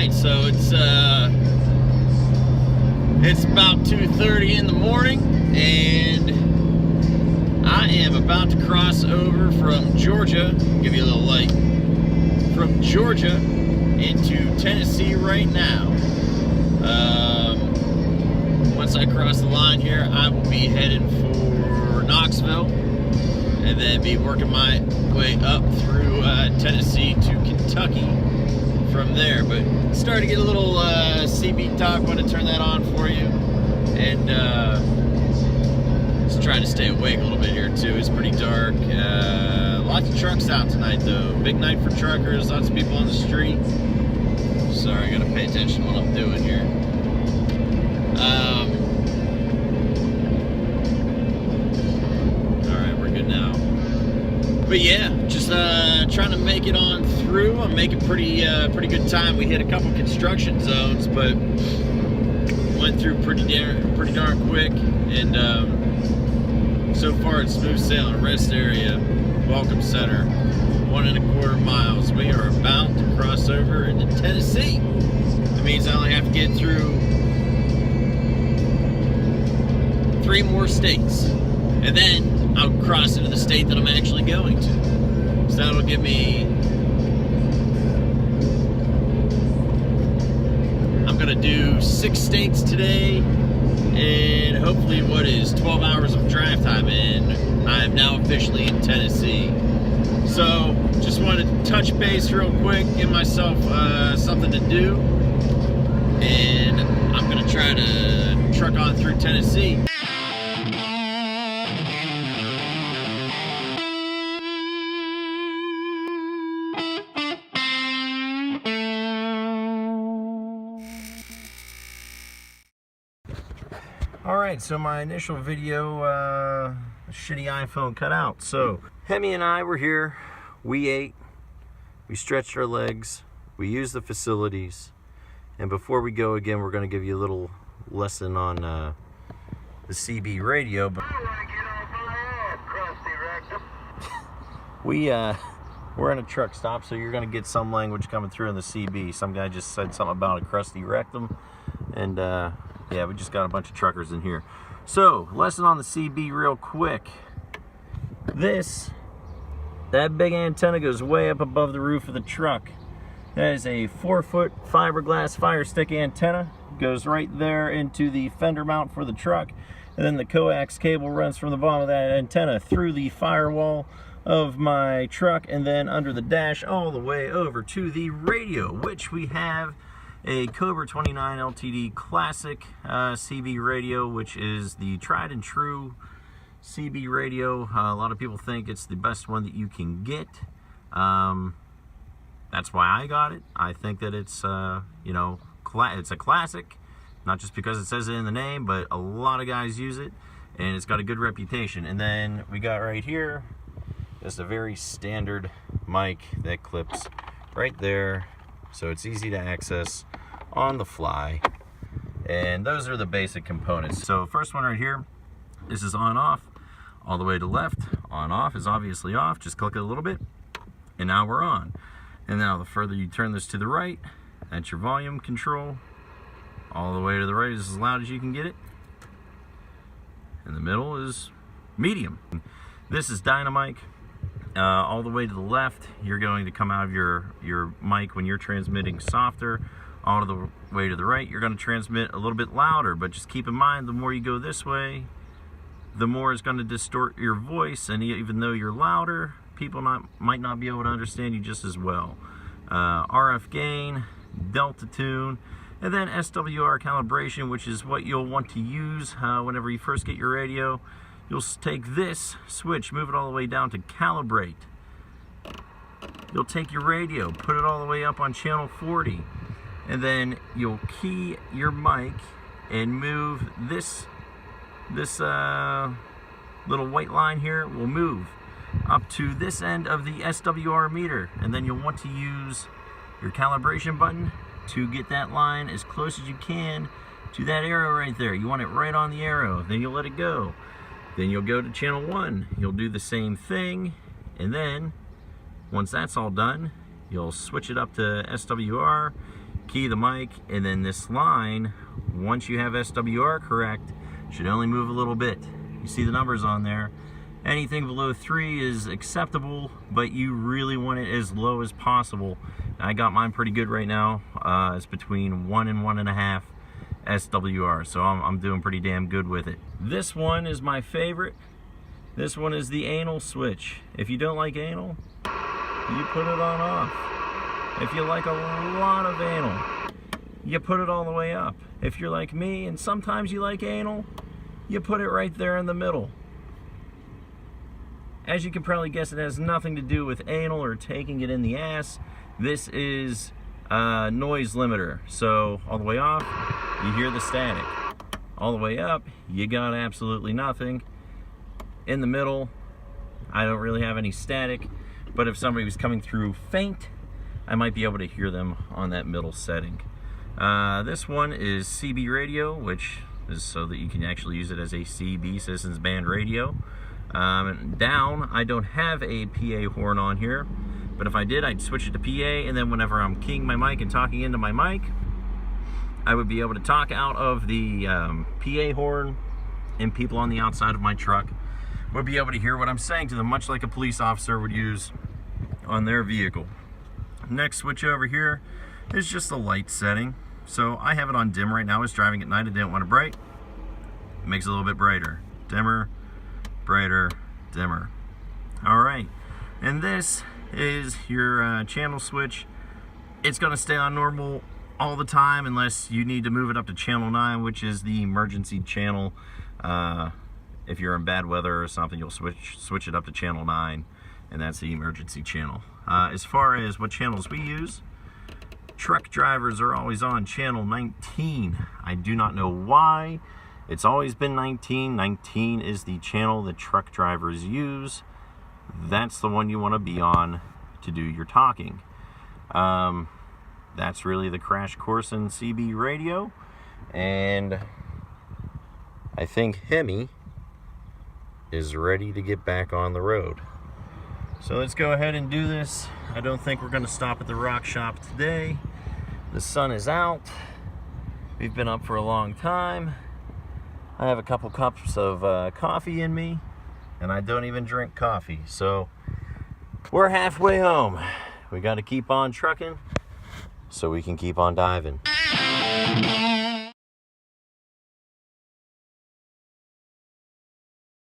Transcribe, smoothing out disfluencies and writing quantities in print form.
Alright, so it's about 2:30 in the morning, and I am about to cross over from Georgia, give you a little light, from Georgia into Tennessee right now. Once I cross the line here, I will be heading for Knoxville, and then be working my way up through Tennessee to Kentucky from there. But starting to get a little CB talk. Want to turn that on for you, and just trying to stay awake a little bit here too. It's pretty dark. Lots of trucks out tonight though. Big night for truckers. Lots of people on the street. Sorry, I gotta pay attention to what I'm doing here. Alright, we're good now. But yeah, just trying to make it on through. I'm making pretty good time. We hit a couple construction zones, but went through pretty darn quick. And so far it's smooth sailing. Rest area, welcome center, 1.25 miles. We are about to cross over into Tennessee. That means I only have to get through 3 more states, and then I'll cross into the state that I'm actually going to. So that'll give me, I'm gonna do 6 states today, and hopefully what is 12 hours of drive time, and I'm now officially in Tennessee. So just wanted to touch base real quick, give myself something to do, and I'm gonna try to truck on through Tennessee. Alright, so my initial video, shitty iPhone cut out. So, Hemi and I were here, we ate, we stretched our legs, we used the facilities, and before we go again, we're going to give you a little lesson on the CB radio. But we're in a truck stop, so you're going to get some language coming through in the CB. Some guy just said something about a crusty rectum, and yeah, we just got a bunch of truckers in here. So, lesson on the CB real quick. That big antenna goes way up above the roof of the truck. That is a 4-foot fiberglass fire stick antenna. Goes right there into the fender mount for the truck. And then the coax cable runs from the bottom of that antenna through the firewall of my truck, and then under the dash all the way over to the radio, which we have a Covert 29 LTD Classic CB radio, which is the tried and true CB radio. A lot of people think it's the best one that you can get. That's why I got it. I think that it's you know, it's a classic, not just because it says it in the name, but a lot of guys use it, and it's got a good reputation. And then we got right here just a very standard mic that clips right there, so it's easy to access on the fly. And those are the basic components. So first one right here, this is on off, all the way to left. On off is obviously off, just click it a little bit, and now we're on. And now the further you turn this to the right, that's your volume control. All the way to the right is as loud as you can get it. In the middle is medium. This is dynamic. All the way to the left, you're going to come out of your mic when you're transmitting softer. All the way to the right, you're going to transmit a little bit louder, but just keep in mind, the more you go this way, the more it's going to distort your voice, and even though you're louder, people might not be able to understand you just as well. RF gain, delta tune, and then SWR calibration, which is what you'll want to use whenever you first get your radio. You'll take this switch, move it all the way down to calibrate. You'll take your radio, put it all the way up on channel 40, and then you'll key your mic and move this little white line here will move up to this end of the SWR meter, and then you'll want to use your calibration button to get that line as close as you can to that arrow right there. You want it right on the arrow, then you'll let it go. Then you'll go to channel 1, you'll do the same thing, and then once that's all done, you'll switch it up to SWR, key the mic, and then this line, once you have SWR correct, should only move a little bit. You see the numbers on there. Anything below 3 is acceptable, but you really want it as low as possible. I got mine pretty good right now. It's between 1 and 1.5 SWR, so I'm doing pretty damn good with it. This one is my favorite. This one is the anal switch. If you don't like anal, you put it on off. If you like a lot of anal, you put it all the way up. If you're like me and sometimes you like anal, you put it right there in the middle. As you can probably guess, it has nothing to do with anal or taking it in the ass. This is a noise limiter. So all the way off, you hear the static. All the way up, you got absolutely nothing. In the middle, I don't really have any static, but if somebody was coming through faint, I might be able to hear them on that middle setting. This one is CB radio, which is so that you can actually use it as a CB, Citizens Band radio. Down, I don't have a PA horn on here, but if I did, I'd switch it to PA, and then whenever I'm keying my mic and talking into my mic, I would be able to talk out of the PA horn, and people on the outside of my truck would be able to hear what I'm saying to them, much like a police officer would use on their vehicle. Next switch over here is just the light setting. So I have it on dim right now. I was driving at night, I didn't want it bright. It makes it a little bit brighter. Dimmer, brighter, dimmer. All right, and this is your channel switch. It's gonna stay on normal all the time unless you need to move it up to channel 9, which is the emergency channel. If you're in bad weather or something, you'll switch it up to channel 9, and that's the emergency channel. As far as what channels we use, truck drivers are always on channel 19. I do not know why. It's always been 19. 19 is the channel that truck drivers use. That's the one you want to be on to do your talking. That's really the crash course in CB radio. And I think Hemi is ready to get back on the road. So let's go ahead and do this. I don't think we're going to stop at the rock shop today. The sun is out. We've been up for a long time. I have a couple cups of coffee in me, and I don't even drink coffee. So we're halfway home. We got to keep on trucking so we can keep on diving.